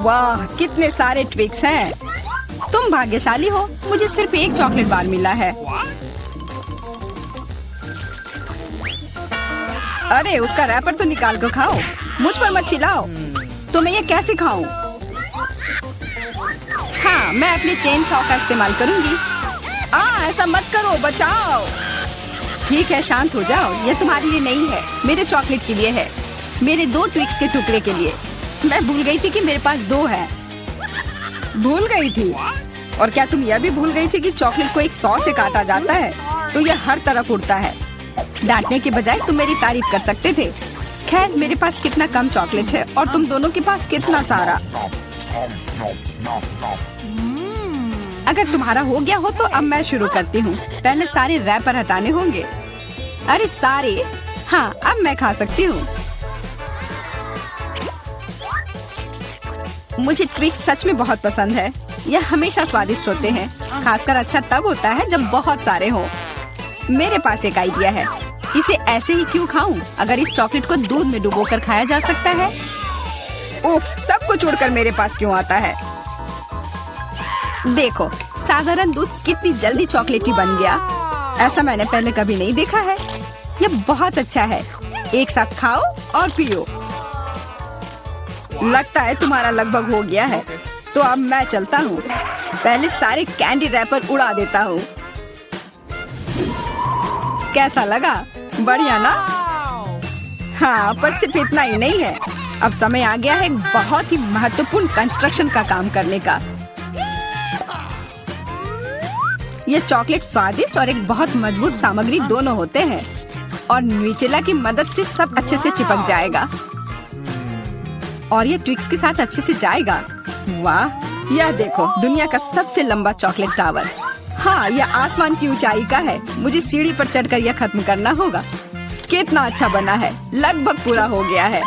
वाह, कितने सारे ट्विक्स हैं। तुम भाग्यशाली हो, मुझे सिर्फ एक चॉकलेट बार मिला है। अरे उसका रैपर तो निकाल कर खाओ, मुझ पर मत चिल्लाओ। तो मैं ये कैसे खाऊं? हाँ, मैं अपने चेन सॉ का इस्तेमाल करूंगी। ऐसा मत करो, बचाओ। ठीक है, शांत हो जाओ। ये तुम्हारे लिए नहीं है, मेरे चॉकलेट के लिए है, मेरे 2 ट्विक्स के टुकड़े के लिए। मैं भूल गई थी कि मेरे पास 2 है। भूल गई थी? और क्या तुम यह भी भूल गई थी कि चॉकलेट को एक सॉ से काटा जाता है तो यह हर तरफ उड़ता है? डांटने के बजाय तुम मेरी तारीफ कर सकते थे। खैर, मेरे पास कितना कम चॉकलेट है और तुम दोनों के पास कितना सारा। अगर तुम्हारा हो गया हो तो अब मैं शुरू करती हूँ। पहले सारे रैपर हटाने होंगे। अरे सारे? हाँ, अब मैं खा सकती हूँ। मुझे ट्विक्स सच में बहुत पसंद है। यह हमेशा स्वादिष्ट होते हैं। खासकर अच्छा तब होता है जब बहुत सारे हो। मेरे पास एक आइडिया है। इसे ऐसे ही क्यों खाऊं? अगर इस चॉकलेट को दूध में डुबोकर खाया जा सकता है। उफ, सब कुछ उड़कर मेरे पास क्यों आता है? देखो, साधारण दूध कितनी जल्दी चॉकलेटी बन गया। ऐसा मैंने पहले कभी नहीं देखा है। यह बहुत अच्छा है। एक साथ खाओ और पियो। लगता है तुम्हारा लगभग हो गया है, तो अब मैं चलता हूँ। पहले सारे कैंडी रैपर उड़ा देता हूँ। कैसा लगा? बढ़िया ना? हाँ, पर सिर्फ इतना ही नहीं है। अब समय आ गया है एक बहुत ही महत्वपूर्ण कंस्ट्रक्शन का काम करने का। ये चॉकलेट स्वादिष्ट और एक बहुत मजबूत सामग्री दोनों होते हैं और न्यूटेला की मदद से सब अच्छे से चिपक जाएगा और ये ट्विक्स के साथ अच्छे से जाएगा। वाह, यह देखो, दुनिया का सबसे लंबा चॉकलेट टावर। हाँ, यह आसमान की ऊंचाई का है। मुझे सीढ़ी पर चढ़कर यह खत्म करना होगा। कितना अच्छा बना है, लगभग पूरा हो गया है।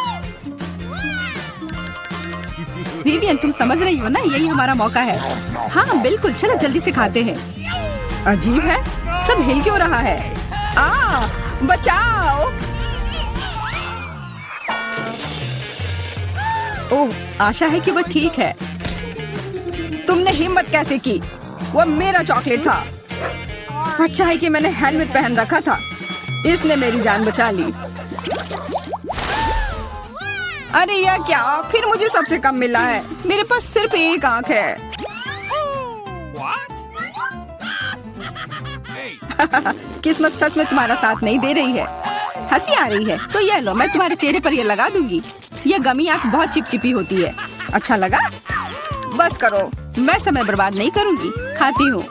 विवियन, तुम समझ रही हो ना, यही हमारा मौका है। हाँ बिल्कुल, चलो जल्दी से खाते हैं। अजीब है, सब हिल क्यों रहा है? बचाओ। ओह, आशा है कि वो ठीक है। तुमने हिम्मत कैसे की? वो मेरा चॉकलेट था। अच्छा है कि मैंने हेलमेट पहन रखा था, इसने मेरी जान बचा ली। अरे यह क्या? फिर मुझे सबसे कम मिला है। मेरे पास सिर्फ एक आंख है। किस्मत सच में तुम्हारा साथ नहीं दे रही है। हंसी आ रही है तो यह लो, मैं तुम्हारे चेहरे पर ये लगा दूंगी। यह गमी आंख बहुत चिपचिपी होती है। अच्छा लगा? बस करो, मैं समय बर्बाद नहीं करूंगी। खाती हूँ,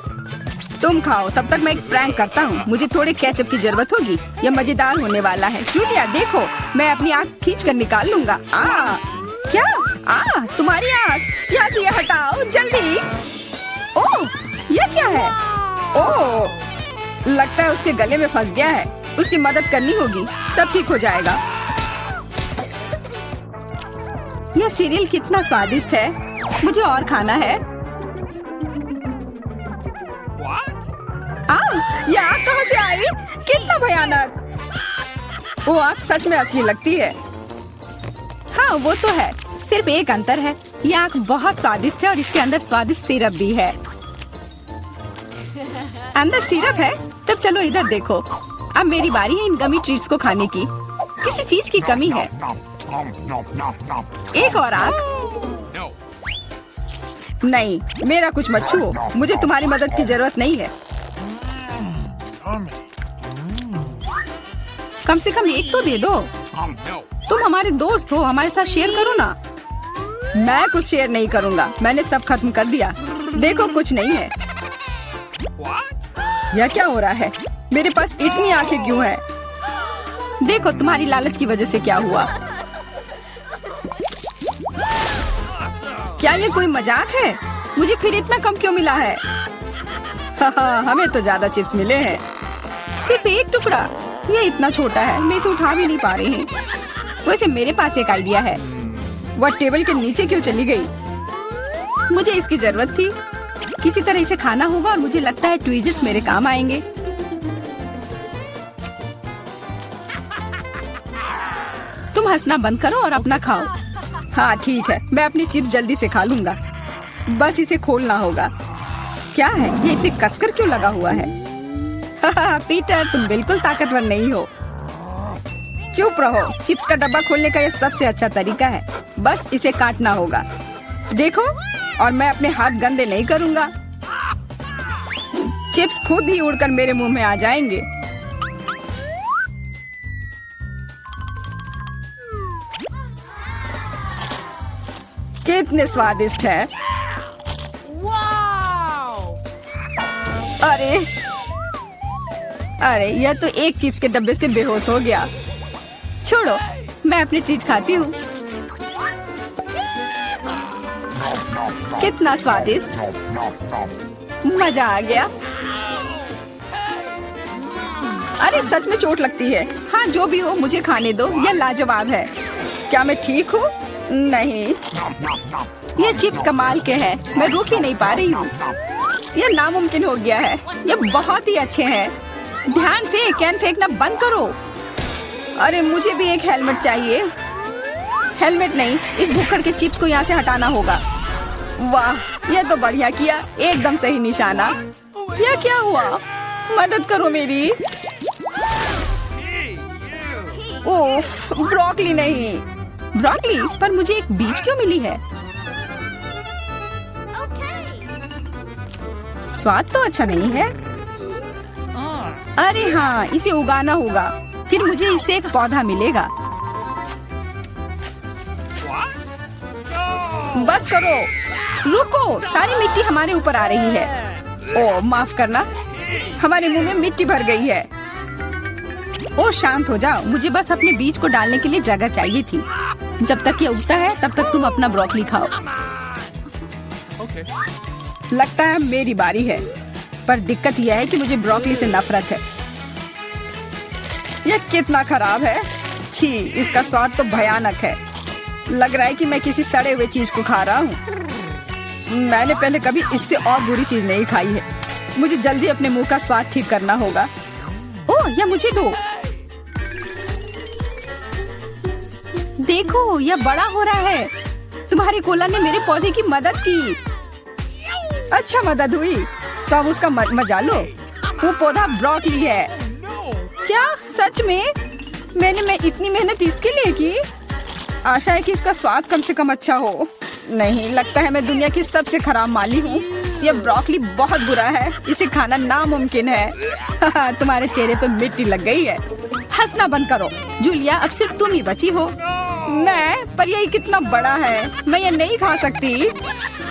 तुम खाओ। तब तक मैं एक प्रैंक करता हूँ। मुझे थोड़े केचप की जरूरत होगी। यह मजेदार होने वाला है। जूलिया देखो, मैं अपनी आँख खींच कर निकाल लूंगा। क्या? तुम्हारी आँख यहाँ से हटाओ जल्दी। ओह, यह क्या है? ओह, लगता है उसके गले में फंस गया है। उसकी मदद करनी होगी, सब ठीक हो जाएगा। यह सीरियल कितना स्वादिष्ट है। मुझे और खाना है। यह आग कहाँ से आई? कितना भयानक। वो आग सच में असली लगती है। हाँ वो तो है, सिर्फ एक अंतर है। यह आग बहुत स्वादिष्ट है और इसके अंदर स्वादिष्ट सिरप भी है। अंदर सिरप है? तब चलो इधर देखो। अब मेरी बारी है इन गमी ट्रीट्स को खाने की। किसी चीज की कमी है। एक और आग? नहीं, मेरा कुछ मत छुओ। मुझे तुम्हारी मदद की जरूरत नहीं है। कम से कम एक तो दे दो। तुम हमारे दोस्त हो, हमारे साथ शेयर करो ना। मैं कुछ शेयर नहीं करूँगा, मैंने सब खत्म कर दिया। देखो कुछ नहीं है। यह क्या हो रहा है? मेरे पास इतनी आंखें क्यों है? देखो तुम्हारी लालच की वजह से क्या हुआ। क्या ये कोई मजाक है? मुझे फिर इतना कम क्यों मिला है? हमें तो ज्यादा चिप्स मिले हैं। सिर्फ एक टुकड़ा? ये इतना छोटा है, मैं इसे उठा भी नहीं पा रही हूँ। वैसे मेरे पास एक आइडिया है। वह टेबल के नीचे क्यों चली गई? मुझे इसकी जरूरत थी। किसी तरह इसे खाना होगा और मुझे लगता है ट्वीजर्स मेरे काम आएंगे। तुम हंसना बंद करो और अपना खाओ। हाँ ठीक है, मैं अपनी चिप्स जल्दी से खा लूंगा। बस इसे खोलना होगा। क्या है ये, इतने कसकर क्यों लगा हुआ है? पीटर, तुम बिल्कुल ताकतवर नहीं हो। चुप रहो। चिप्स का डब्बा खोलने का ये सबसे अच्छा तरीका है। बस इसे काटना होगा। देखो, और मैं अपने हाथ गंदे नहीं करूंगा। चिप्स खुद ही उड़कर मेरे मुंह में आ जाएंगे। कितने स्वादिष्ट है। अरे अरे, यह तो एक चिप्स के डब्बे से बेहोश हो गया। छोड़ो, मैं अपनी ट्रीट खाती हूँ। कितना स्वादिष्ट, मजा आ गया। अरे सच में चोट लगती है। हाँ जो भी हो, मुझे खाने दो। यह लाजवाब है। क्या मैं ठीक हूँ? नहीं, ये चिप्स कमाल के हैं। मैं रुक ही नहीं पा रही हूँ। यह नामुमकिन हो गया है। ये बहुत ही अच्छे हैं। ध्यान से, कैन फेंकना बंद करो। अरे मुझे भी एक हेलमेट चाहिए। हेलमेट नहीं, इस भुक्कड़ के चिप्स को यहाँ से हटाना होगा। वाह, यह तो बढ़िया किया। एकदम सही निशाना। यह क्या हुआ? मदद करो मेरी। ओफ, ब्रोकली नहीं। ब्रोकली, पर मुझे एक बीज क्यों मिली है? स्वाद तो अच्छा नहीं है। अरे हाँ, इसे उगाना होगा। फिर मुझे इससे एक पौधा मिलेगा। बस करो। रुको, सारी मिट्टी हमारे ऊपर आ रही है। ओह माफ करना, हमारे मुंह में मिट्टी भर गई है। ओह शांत हो जाओ। मुझे बस अपने बीज को डालने के लिए जगह चाहिए थी। जब तक ये उगता है तब तक तुम अपना ब्रोकली खाओ। लगता है मेरी बारी है, पर दिक्कत यह है कि मुझे ब्रोकली से नफरत है। यह कितना खराब है। छी, इसका स्वाद तो भयानक है। लग रहा है कि मैं किसी सड़े हुए चीज को खा रहा हूँ। मैंने पहले कभी इससे और बुरी चीज नहीं खाई है। मुझे जल्दी अपने मुंह का स्वाद ठीक करना होगा। ओह, यह मुझे दो। देखो, यह बड़ा हो रहा है। तुम्हारे कोला ने मेरे पौधे की मदद की। अच्छा मदद हुई, तो अब उसका मजा लो। वो पौधा ब्रोकली है। क्या सच में? मैं इतनी मेहनत इसके लिए की। आशा है कि इसका स्वाद कम से कम अच्छा हो। नहीं, लगता है मैं दुनिया की सबसे खराब माली हूँ। यह ब्रोकली बहुत बुरा है। इसे खाना नामुमकिन है। तुम्हारे चेहरे पे मिट्टी लग गई है। हंसना बंद करो। जूलिया, अब सिर्फ तुम ही बची हो। मैं? पर यही कितना बड़ा है, मैं ये नहीं खा सकती।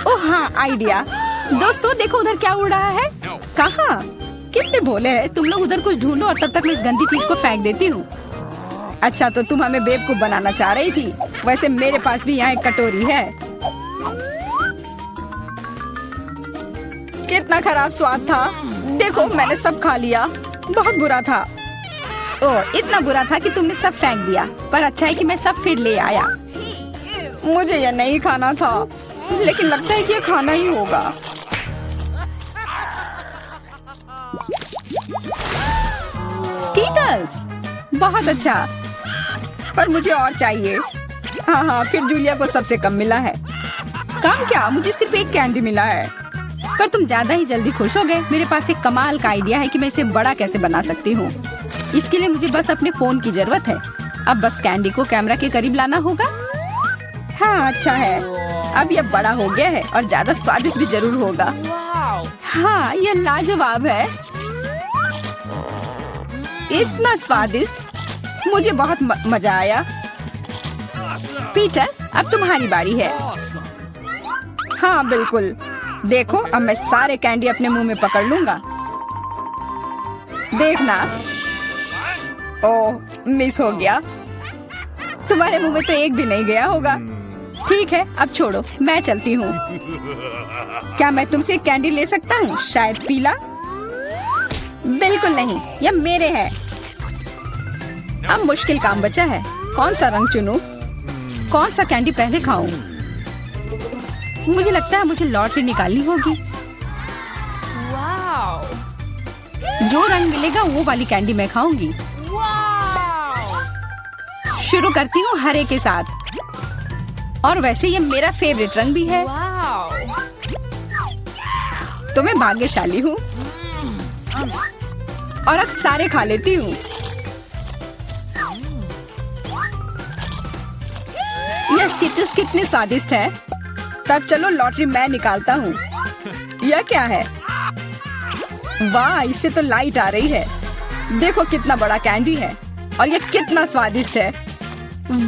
ओह हाँ, आइडिया। दोस्तों देखो, उधर क्या उड़ रहा है। कहाँ? कितने भोले हैं तुम लोग। उधर कुछ ढूंढो और तब तक मैं इस गंदी चीज को फेंक देती हूँ। अच्छा, तो तुम हमें बेवकूफ बनाना चाह रही थी। वैसे मेरे पास भी यहाँ एक कटोरी है। कितना खराब स्वाद था। देखो, मैंने सब खा लिया। बहुत बुरा था। ओह, इतना बुरा था कि तुमने सब फेंक दिया। पर अच्छा है कि मैं सब फिर ले आया। मुझे यह नहीं खाना था, लेकिन लगता है कि यह खाना ही होगा। स्कीटल्स, बहुत अच्छा, पर मुझे और चाहिए। हाँ, फिर जूलिया को सबसे कम मिला है। कम क्या, मुझे सिर्फ एक कैंडी मिला है। पर तुम ज्यादा ही जल्दी खुश हो गए। मेरे पास एक कमाल का आइडिया है कि मैं इसे बड़ा कैसे बना सकती हूँ। इसके लिए मुझे बस अपने फोन की जरूरत है। अब बस कैंडी को कैमरा के करीब लाना होगा। हाँ अच्छा है, अब यह बड़ा हो गया है और ज्यादा स्वादिष्ट भी जरूर होगा। हाँ, यह लाजवाब है। इतना स्वादिष्ट, मुझे बहुत मजा आया। पीटर, अब तुम्हारी बारी है। हाँ बिल्कुल। देखो, अब मैं सारे कैंडी अपने मुंह में पकड़ लूंगा। देखना। ओह, मिस हो गया। तुम्हारे मुंह में तो एक भी नहीं गया होगा। ठीक है, अब छोड़ो, मैं चलती हूँ। क्या मैं तुमसे एक कैंडी ले सकता हूँ? शायद पीला? बिल्कुल नहीं, यह मेरे है। अब मुश्किल काम बचा है। कौन सा रंग चुनूं? कौन सा कैंडी पहले खाऊं? मुझे लगता है मुझे लॉटरी निकालनी होगी। जो रंग मिलेगा वो वाली कैंडी मैं खाऊंगी। शुरू करती हूँ हरे के साथ और वैसे ये मेरा फेवरेट रंग भी है। तो मैं भाग्यशाली हूँ और अब सारे खा लेती हूँ। ये स्किटल्स कितने स्वादिष्ट है। तब चलो लॉटरी मैं निकालता हूँ। यह क्या है? वाह, इससे तो लाइट आ रही है। देखो कितना बड़ा कैंडी है और ये कितना स्वादिष्ट है।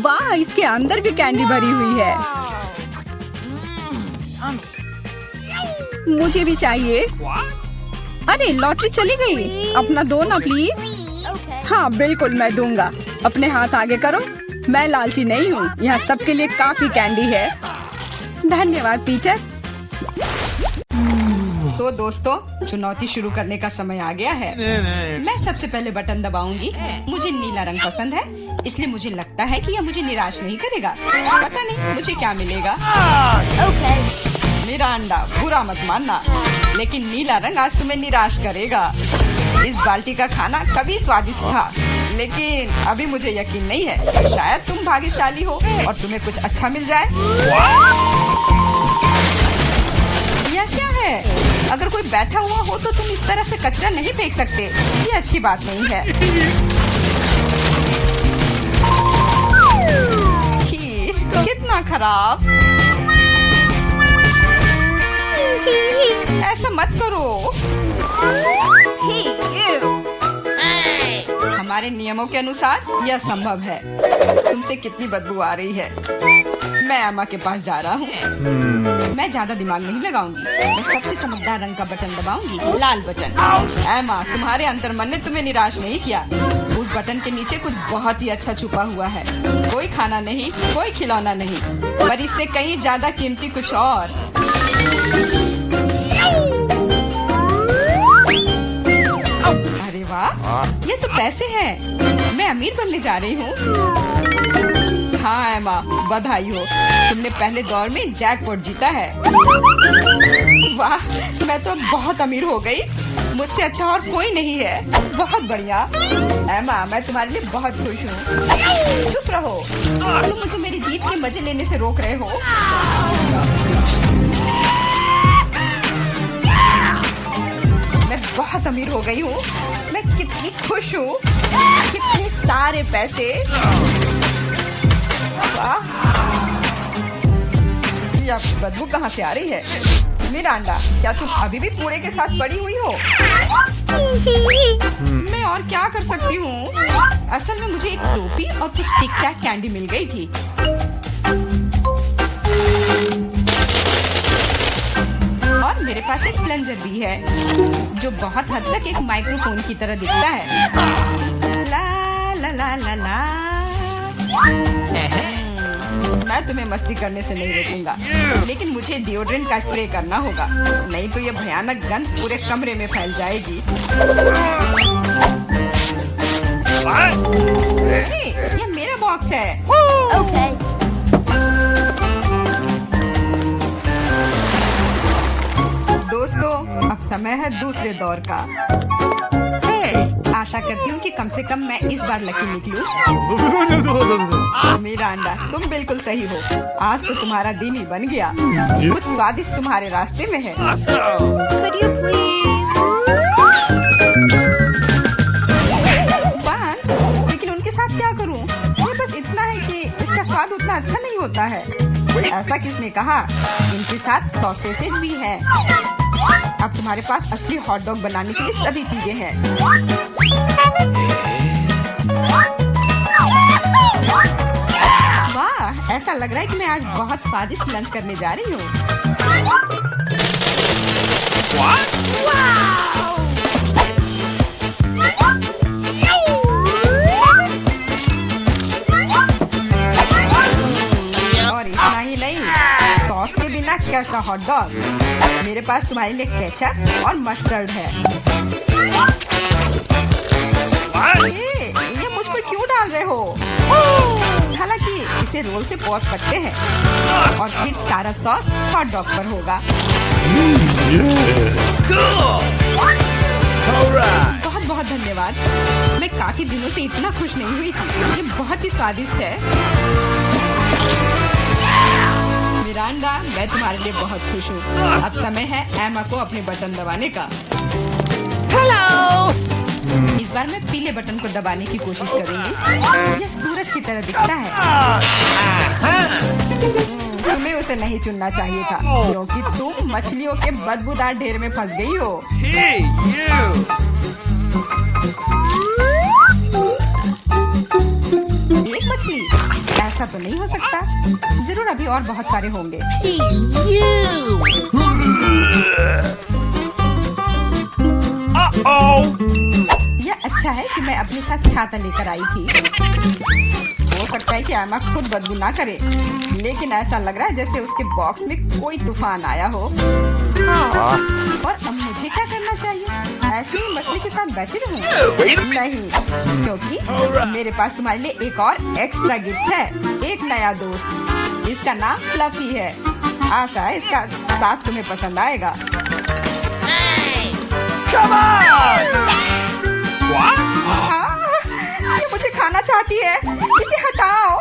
वाह, इसके अंदर भी कैंडी भरी हुई है। मुझे भी चाहिए। अरे लॉटरी चली गई। अपना दो ना प्लीज। हाँ बिल्कुल मैं दूंगा। अपने हाथ आगे करो। मैं लालची नहीं हूँ। यहाँ सबके लिए काफी कैंडी है। धन्यवाद पीटर। तो दोस्तों, चुनौती शुरू करने का समय आ गया है। मैं सबसे पहले बटन दबाऊंगी। मुझे नीला रंग पसंद है, इसलिए मुझे लगता है कि यह मुझे निराश नहीं करेगा। पता नहीं मुझे क्या मिलेगा। मेरा अंडा, बुरा मत मानना, लेकिन नीला रंग आज तुम्हें निराश करेगा। इस बाल्टी का खाना कभी स्वादिष्ट था, लेकिन अभी मुझे यकीन नहीं है। शायद तुम भाग्यशाली हो और तुम्हें कुछ अच्छा मिल जाए। यह क्या है? अगर कोई बैठा हुआ हो तो तुम इस तरह से कचरा नहीं फेंक सकते। ये अच्छी बात नहीं है। छी, कितना खराब। ऐसा मत करो। हमारे नियमों के अनुसार यह संभव है। तुमसे कितनी बदबू आ रही है। मैं एमा के पास जा रहा हूँ। मैं ज्यादा दिमाग नहीं लगाऊंगी। मैं सबसे चमकदार रंग का बटन दबाऊंगी, लाल बटन। एमा, तुम्हारे अंतर्मन ने तुम्हें निराश नहीं किया। उस बटन के नीचे कुछ बहुत ही अच्छा छुपा हुआ है। कोई खाना नहीं, कोई खिलौना नहीं, पर इससे कहीं ज्यादा कीमती कुछ और। अरे वाह, ये तो पैसे हैं। मैं अमीर बनने जा रही हूँ। हाँ एमा, बधाई हो। तुमने पहले दौर में जैकपॉट जीता है। वाह, मैं तो बहुत अमीर हो गई। मुझसे अच्छा और कोई नहीं है। बहुत बढ़िया एमा, मैं तुम्हारे लिए बहुत खुश हूँ। चुप रहो, तुम मुझे मेरी जीत के मजे लेने से रोक रहे हो। मैं बहुत अमीर हो गई हूँ। मैं कितनी खुश हूँ। कितने सारे पैसे। ये बदबू कहाँ से आ रही है? मिरांडा, क्या तुम अभी भी कूड़े के साथ पड़ी हुई हो? मैं और क्या कर सकती हूँ? असल में मुझे एक टोपी और कुछ टिक टैक कैंडी मिल गई थी। और मेरे पास एक प्लंजर भी है, जो बहुत हद तक एक माइक्रोफोन की तरह दिखता है। ला ला ला ला ला। मैं तुम्हें मस्ती करने से नहीं रोकूंगा, लेकिन मुझे डिओड्रेंट का स्प्रे करना होगा, नहीं तो ये भयानक गंध पूरे कमरे में फैल जाएगी। ये मेरा बॉक्स है। दोस्तों, अब समय है दूसरे दौर का। आशा करती हूँ कि कम से कम मैं इस बार लकी निकलूं। मिरांडा, तुम बिल्कुल सही हो। आज तो तुम्हारा दिन ही बन गया। कुछ स्वादिष्ट तुम्हारे रास्ते में है। Could you please? बांस, लेकिन उनके साथ क्या करूँ? ये बस इतना है कि इसका स्वाद उतना अच्छा नहीं होता है। ऐसा किसने कहा? इनके साथ सॉसेसेज भी हैं। अब तुम्हारे पास असली हॉट डॉग बनाने के लिए सभी चीजें हैं। वाह, ऐसा लग रहा है कि मैं आज बहुत स्वादिष्ट लंच करने जा रही हूँ। और इतना ही नहीं, सॉस के बिना कैसा हॉट डॉग? मेरे पास तुम्हारे लिए केचप और मस्टर्ड है। ये मुझ पर क्यों डाल रहे हो? हालांकि इसे रोल से पॉज सकते हैं और फिर सारा सॉस हॉट डॉग पर होगा। बहुत बहुत धन्यवाद। मैं काफी दिनों से इतना खुश नहीं हुई थी। ये बहुत ही स्वादिष्ट है। मिरांडा, मैं तुम्हारे लिए बहुत खुश हूँ। अब समय है एमा को अपने बटन दबाने का। हेलो। इस बार मैं पीले बटन को दबाने की कोशिश करूंगी। यह सूरज की तरह दिखता है। तुम्हें उसे नहीं चुनना चाहिए था, क्योंकि तुम मछलियों के बदबूदार ढेर में फंस गई हो। Hey, you. एक मछली? ऐसा तो नहीं हो सकता। जरूर अभी और बहुत सारे होंगे। यह अच्छा है कि मैं अपने साथ छाता लेकर आई थी। हो सकता है कि एमा खुद बदबू ना करे, लेकिन ऐसा लग रहा है जैसे उसके बॉक्स में कोई तूफान आया हो। और अब मुझे क्या करना चाहिए? ऐसे ही मछली के साथ बैठी रहूं? नहीं, क्योंकि मेरे पास तुम्हारे लिए एक और एक्स्ट्रा गिफ्ट है। एक नया दोस्त। इसका नाम फ्लफी है। आशा है इसका साथ तुम्हें पसंद आएगा। Come on! What? ये मुझे खाना चाहती है। इसे हटाओ।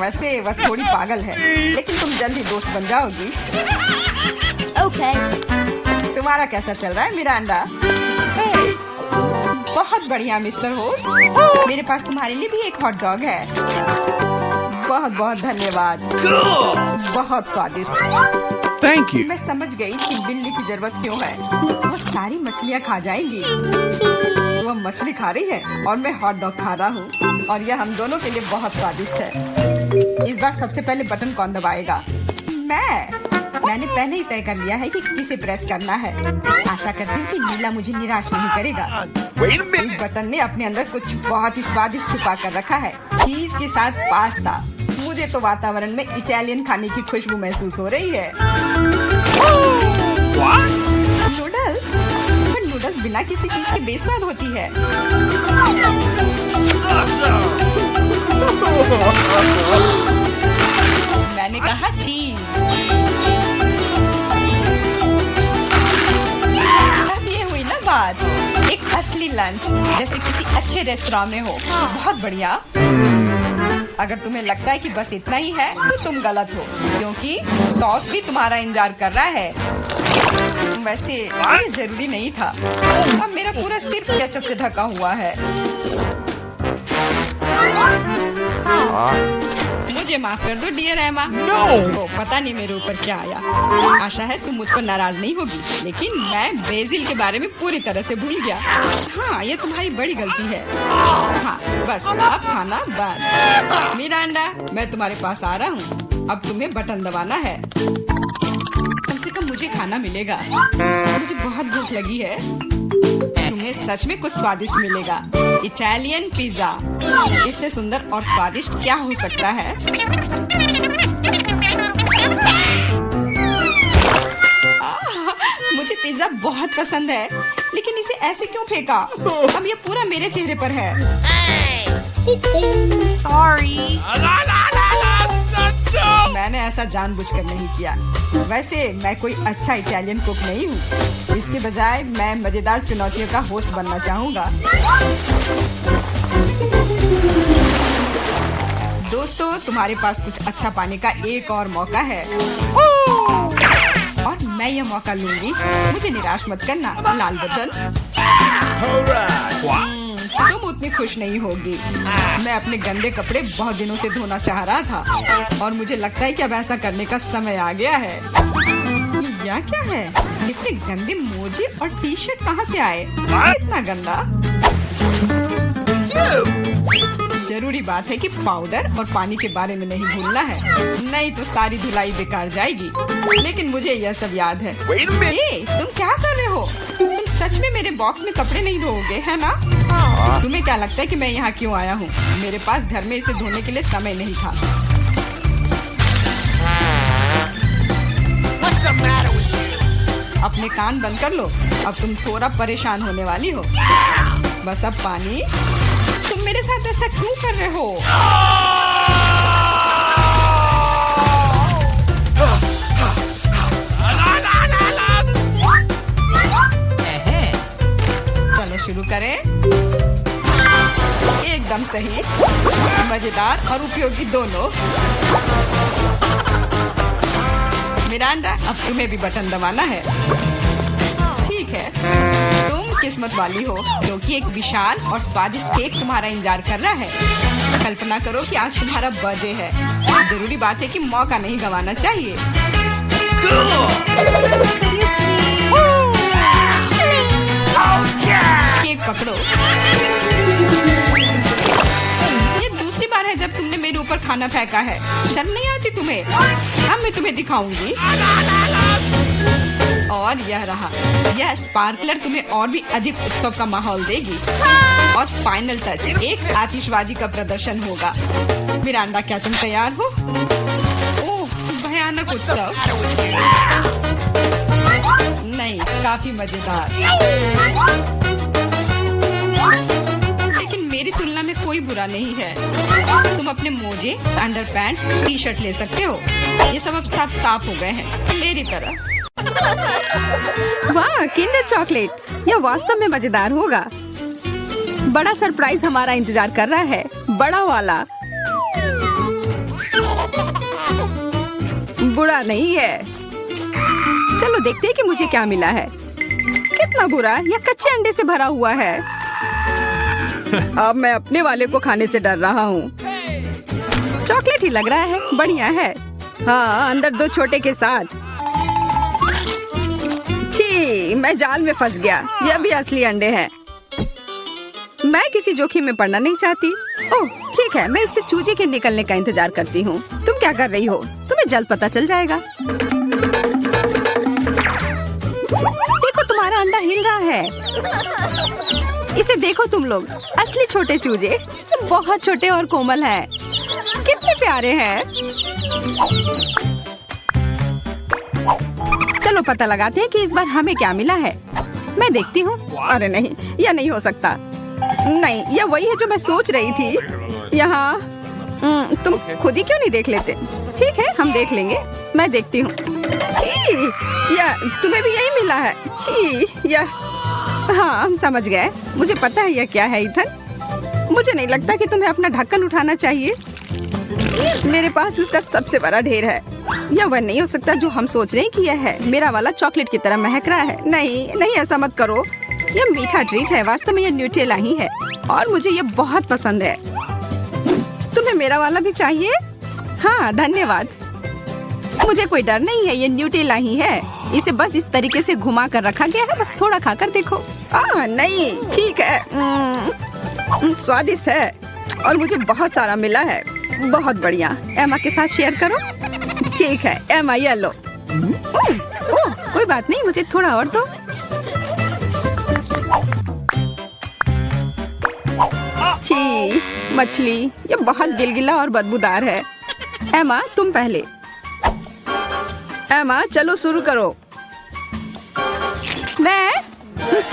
वैसे वह थोड़ी पागल है, लेकिन तुम जल्दी दोस्त बन जाओगी। Okay. तुम्हारा कैसा चल रहा है मिरांडा? बहुत बढ़िया मिस्टर होस्ट। मेरे पास तुम्हारे लिए भी एक हॉट डॉग है। बहुत बहुत धन्यवाद। बहुत स्वादिष्ट। Thank you. मैं समझ गई कि बिल्ली की जरूरत क्यों है। वो सारी मछलियाँ खा जाएंगी। वो मछली खा रही है और मैं हॉट डॉग खा रहा हूँ, और यह हम दोनों के लिए बहुत स्वादिष्ट है। इस बार सबसे पहले बटन कौन दबाएगा? मैंने पहले ही तय कर लिया है कि किसे प्रेस करना है। आशा करती हूँ कि नीला मुझे निराश नहीं करेगा। इस बटन ने अपने अंदर कुछ बहुत ही स्वादिष्ट छुपा कर रखा है। चीज के साथ पास्ता। मुझे तो वातावरण में इटालियन खाने की खुशबू महसूस हो रही है। नूडल्स? पर नूडल्स बिना किसी चीज के बेस्वाद होती है। मैंने कहा चीज। अब ये हुई ना बात। एक असली लंच जैसे किसी अच्छे रेस्टोरेंट में हो। बहुत बढ़िया। अगर तुम्हें लगता है कि बस इतना ही है तो तुम गलत हो, क्योंकि सॉस भी तुम्हारा इंतजार कर रहा है। वैसे ये जरूरी नहीं था। अब मेरा पूरा सिर केचप से ढका हुआ है। मुझे माफ कर दो डियर एमा। तो पता नहीं मेरे ऊपर क्या आया। आशा है तुम मुझ पर नाराज नहीं होगी, लेकिन मैं ब्राजील के बारे में पूरी तरह से भूल गया। हाँ, ये तुम्हारी बड़ी गलती है। हाँ, बस अब खाना बंद। मिरांडा, मैं तुम्हारे पास आ रहा हूँ। अब तुम्हें बटन दबाना है। कम से कम मुझे खाना मिलेगा। मुझे बहुत भूख लगी है। तुम्हें सच में कुछ स्वादिष्ट मिलेगा। Italian pizza. इससे सुंदर और स्वादिष्ट क्या हो सकता है? मुझे पिज्जा बहुत पसंद है, लेकिन इसे ऐसे क्यों फेंका? अब ये पूरा मेरे चेहरे पर है। Sorry. मैंने ऐसा जानबूझकर नहीं किया। वैसे मैं कोई अच्छा इटालियन कुक नहीं हूँ। इसके बजाय मैं मजेदार चुनौतियों का होस्ट बनना चाहूँगा। दोस्तों, तुम्हारे पास कुछ अच्छा पाने का एक और मौका है, और मैं यह मौका लूंगी। मुझे निराश मत करना। लाल बटन। तुम उतनी खुश नहीं होगी। मैं अपने गंदे कपड़े बहुत दिनों से धोना चाह रहा था, और मुझे लगता है कि अब ऐसा करने का समय आ गया है। यह क्या है? इतने गंदे मोजे और टी शर्ट कहाँ से आए? इतना गंदा। जरूरी बात है कि पाउडर और पानी के बारे में नहीं भूलना है, नहीं तो सारी धुलाई बेकार जाएगी। लेकिन मुझे यह सब याद है। तुम क्या कर रहे हो? तुम सच में मेरे बॉक्स में कपड़े नहीं धोओगे, है ना? तुम्हें क्या लगता है कि मैं यहाँ क्यों आया हूँ? मेरे पास घर में इसे धोने के लिए समय नहीं था। अपने कान बंद कर लो। अब तुम थोड़ा परेशान होने वाली हो। बस अब पानी। तुम मेरे साथ ऐसा क्यों कर रहे हो? चलो शुरू करें। एकदम सही, मजेदार और उपयोगी दोनों। मिरांडा, अब तुम्हें भी बटन दबाना है। ठीक है, तुम किस्मत वाली हो क्योंकि एक विशाल और स्वादिष्ट केक तुम्हारा इंतजार कर रहा है। कल्पना करो कि आज तुम्हारा बर्थडे है। जरूरी बात है कि मौका नहीं गंवाना चाहिए। केक पकड़ो। ये दूसरी बार है जब तुमने मेरे ऊपर खाना फेंका है। शर्म नहीं आती तुम्हें? अब मैं तुम्हें दिखाऊंगी। और यह रहा, यह स्पार्कलर तुम्हें और भी अधिक उत्सव का माहौल देगी। और फाइनल टच, एक आतिशबाजी का प्रदर्शन होगा। मिरांडा, क्या तुम तैयार हो? ओह, भयानक उत्सव। नहीं, काफी मजेदार। लेकिन मेरी तुलना में कोई बुरा नहीं है। तुम अपने मोजे, अंडरपैंट्स, टी शर्ट ले सकते हो। ये सब अब सब साफ हो गए हैं मेरी तरह। वाह, किंडर चॉकलेट, यह वास्तव में मजेदार होगा। बड़ा सरप्राइज हमारा इंतजार कर रहा है, बड़ा वाला। बुरा नहीं है। चलो देखते हैं कि मुझे क्या मिला है। कितना बुरा, यह कच्चे अंडे से भरा हुआ है। अब मैं अपने वाले को खाने से डर रहा हूँ। चॉकलेट ही लग रहा है, बढ़िया है। हाँ, अंदर दो छोटे के साथ। छी, मैं जाल में फंस गया। यह भी असली अंडे हैं। मैं किसी जोखिम में पड़ना नहीं चाहती। ओह, ठीक है, मैं इससे चूजे के निकलने का इंतजार करती हूँ। तुम क्या कर रही हो? तुम्हें जल्द पता चल जाएगा। देखो, तुम्हारा अंडा हिल रहा है। इसे देखो तुम लोग, असली छोटे चूजे, बहुत छोटे और कोमल हैं। कितने प्यारे हैं। चलो पता लगाते हैं कि इस बार हमें क्या मिला है। मैं देखती हूँ। अरे नहीं, यह नहीं हो सकता। नहीं, यह वही है जो मैं सोच रही थी। यहाँ तुम खुद ही क्यों नहीं देख लेते? ठीक है, हम देख लेंगे। मैं देखती हूँ। या तुम्हें भी यही मिला है? या हाँ, हम समझ गए। मुझे पता है यह क्या है इथन। मुझे नहीं लगता कि तुम्हें अपना ढक्कन उठाना चाहिए। मेरे पास इसका सबसे बड़ा ढेर है। यह वह नहीं हो सकता जो हम सोच रहे हैं कि यह है। मेरा वाला चॉकलेट की तरह महक रहा है। नहीं नहीं, ऐसा मत करो। यह मीठा ट्रीट है। वास्तव में यह न्यूटेला ही है और मुझे यह बहुत पसंद है। तुम्हें मेरा वाला भी चाहिए? हाँ, धन्यवाद। मुझे कोई डर नहीं है, ये न्यूटेला ही है। इसे बस इस तरीके से घुमा कर रखा गया है। बस थोड़ा खाकर देखो। नहीं, ठीक है। स्वादिष्ट है और मुझे बहुत सारा मिला है। बहुत बढ़िया। एमा के साथ शेयर करो। ठीक है एमा, ये लो। ओह, कोई बात नहीं, मुझे थोड़ा और दो। छी, मछली, ये बहुत गिलगिला और बदबूदार है। एमा, तुम पहले। एमा, चलो शुरू करो। मैं?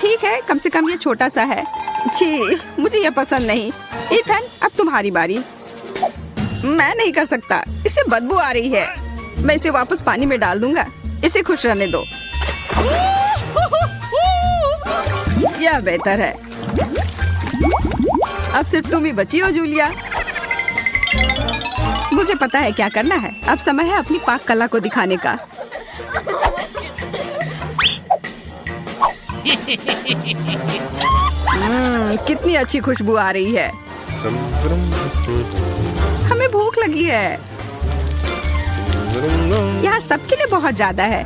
ठीक है, कम से कम ये छोटा सा है। छी, मुझे ये पसंद नहीं। इथन, अब तुम्हारी बारी। मैं नहीं कर सकता, इससे बदबू आ रही है। मैं इसे वापस पानी में डाल दूंगा। इसे खुश रहने दो। यह बेहतर है। अब सिर्फ तुम ही बची हो जूलिया। मुझे पता है क्या करना है। अब समय है अपनी पाक कला को दिखाने का। कितनी अच्छी खुशबू आ रही है। हमें भूख लगी है। यहाँ सबके लिए बहुत ज्यादा है।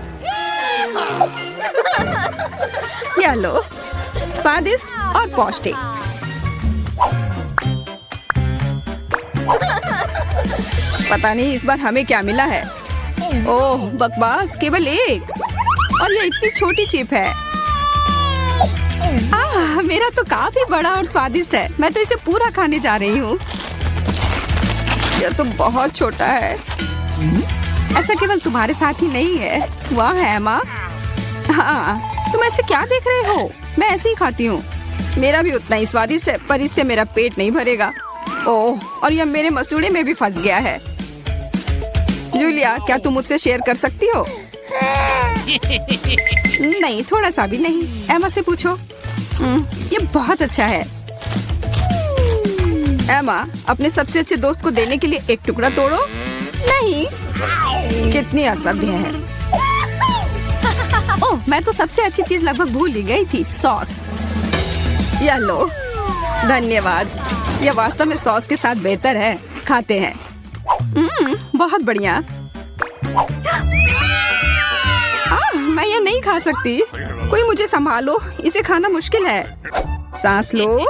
यह लो, स्वादिष्ट और पौष्टिक। पता नहीं इस बार हमें क्या मिला है। ओह, बकवास, केवल एक। और यह इतनी छोटी चिप है। मेरा तो काफी बड़ा और स्वादिष्ट है। मैं तो इसे पूरा खाने जा रही हूँ। यह तो बहुत छोटा है। ऐसा केवल तुम्हारे साथ ही नहीं है। वाह एमा। हाँ, तुम ऐसे क्या देख रहे हो? मैं ऐसे ही खाती हूँ। मेरा भी उतना ही स्वादिष्ट है, पर इससे मेरा पेट नहीं भरेगा। ओह, और यह मेरे मसूड़े में भी फंस गया है। जूलिया, क्या तुम मुझसे शेयर कर सकती हो? नहीं, थोड़ा सा भी नहीं। एमा से पूछो। ये बहुत अच्छा है। एमा, अपने सबसे अच्छे दोस्त को देने के लिए एक टुकड़ा तोड़ो। नहीं, कितनी असभ्य है। मैं तो सबसे अच्छी चीज लगभग भूल ही गई थी, सॉस। यह लो, धन्यवाद। यह वास्तव में सॉस के साथ बेहतर है। खाते हैं। बहुत बढ़िया। मैं यह नहीं खा सकती। कोई मुझे संभालो, इसे खाना मुश्किल है। सांस लो,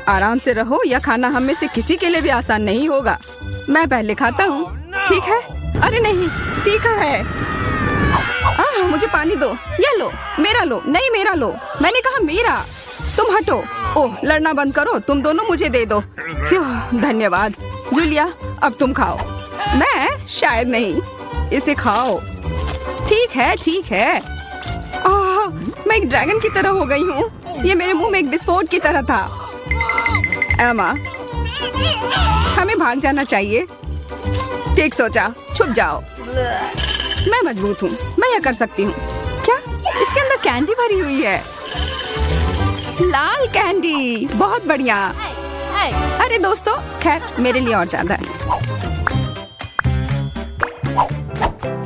आराम से रहो। यह खाना हम में से किसी के लिए भी आसान नहीं होगा। मैं पहले खाता हूँ, ठीक है? अरे नहीं, तीखा है। मुझे पानी दो। यह लो, मेरा लो। नहीं, मेरा लो। मैंने कहा मेरा। तुम हटो। ओह, लड़ना बंद करो। तुम दोनों मुझे दे दो। धन्यवाद। जूलिया, अब तुम खाओ। मैं शायद नहीं। इसे खाओ। ठीक है, ठीक है। मैं एक ड्रैगन की तरह हो गई हूँ। ये मेरे मुंह में एक विस्फोट की तरह था। एमा, हमें भाग जाना चाहिए। ठीक सोचा, छुप जाओ। मैं मजबूत हूँ, मैं यह कर सकती हूँ। क्या इसके अंदर कैंडी भरी हुई है? लाल कैंडी, बहुत बढ़िया। Hey. अरे दोस्तों, खैर मेरे लिए और ज्यादा है।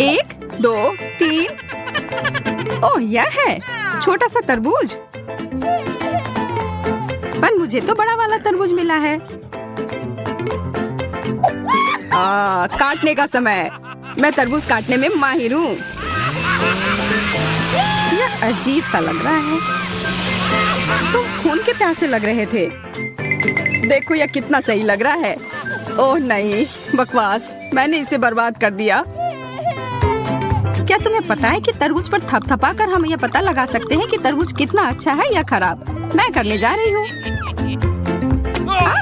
1, 2, 3। ओह, यह है छोटा सा तरबूज। पर मुझे तो बड़ा वाला तरबूज मिला है। काटने का समय। मैं तरबूज काटने में माहिर हूँ। यह अजीब सा लग रहा है। तुम खून के प्यासे लग रहे थे। देखो यह कितना सही लग रहा है। ओह नहीं, बकवास। मैंने इसे बर्बाद कर दिया। क्या तुम्हें पता है कि तरबूज पर थपथपा कर हम यह पता लगा सकते हैं कि तरबूज कितना अच्छा है या खराब? मैं करने जा रही हूँ।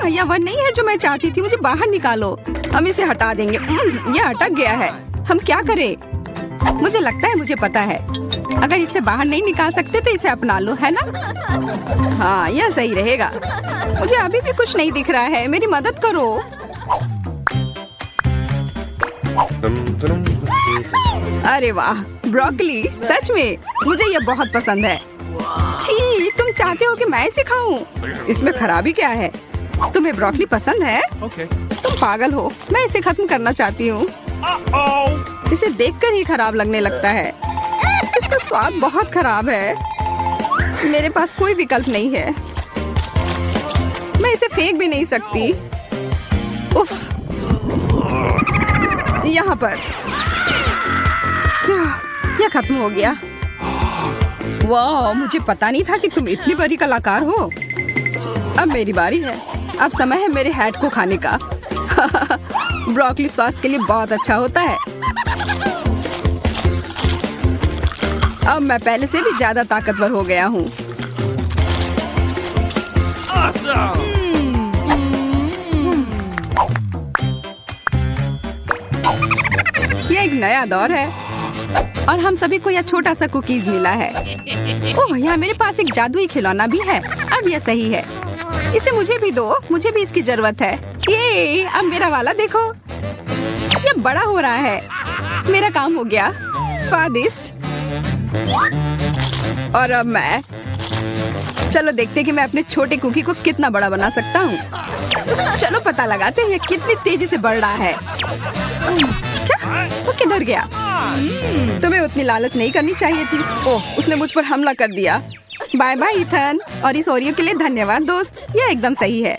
यह वह नहीं है जो मैं चाहती थी। मुझे बाहर निकालो। हम इसे हटा देंगे। यह अटक गया है। हम क्या करें? मुझे लगता है मुझे पता है। अगर इसे बाहर नहीं निकाल सकते तो इसे अपना लो, है ना? हाँ, यह सही रहेगा। मुझे अभी भी कुछ नहीं दिख रहा है। मेरी मदद करो। अरे वाह, ब्रोकली। सच में मुझे यह बहुत पसंद है। छी, तुम चाहते हो कि मैं इसे खाऊं? इसमें खराबी क्या है? तुम्हें ब्रोकली पसंद है? Okay. तुम पागल हो। मैं इसे खत्म करना चाहती हूँ। इसे देखकर ही खराब लगने लगता है। इसका स्वाद बहुत खराब है। मेरे पास कोई विकल्प नहीं है। मैं इसे फेंक भी नहीं सकती। उफ, यहाँ पर यह खत्म हो गया। वाह, मुझे पता नहीं था कि तुम इतनी बड़ी कलाकार हो। अब मेरी बारी है। अब समय है मेरे हैट को खाने का। ब्रोकली स्वास्थ्य के लिए बहुत अच्छा होता है। अब मैं पहले से भी ज्यादा ताकतवर हो गया हूँ। Awesome. यह एक नया दौर है और हम सभी को यह छोटा सा कुकीज मिला है। ओह, यहाँ मेरे पास एक जादुई खिलौना भी है। अब यह सही है। इसे मुझे भी दो। मुझे भी इसकी जरूरत है। ये अब मेरा वाला देखो, यह बड़ा हो रहा है। मेरा काम हो गया। स्वादिष्ट। और अब मैं, चलो देखते हैं कि मैं अपने छोटे कुकी को कितना बड़ा बना सकता हूँ। चलो पता लगाते हैं कितनी तेजी से बढ़ रहा है। क्या? वो किधर गया? तुम्हें उतनी लालच नहीं करनी चाहिए थी। ओह, उसने मुझ पर हमला कर दिया। Bye bye Ethan. और इस ओरियो के लिए धन्यवाद दोस्त। यह एकदम सही है।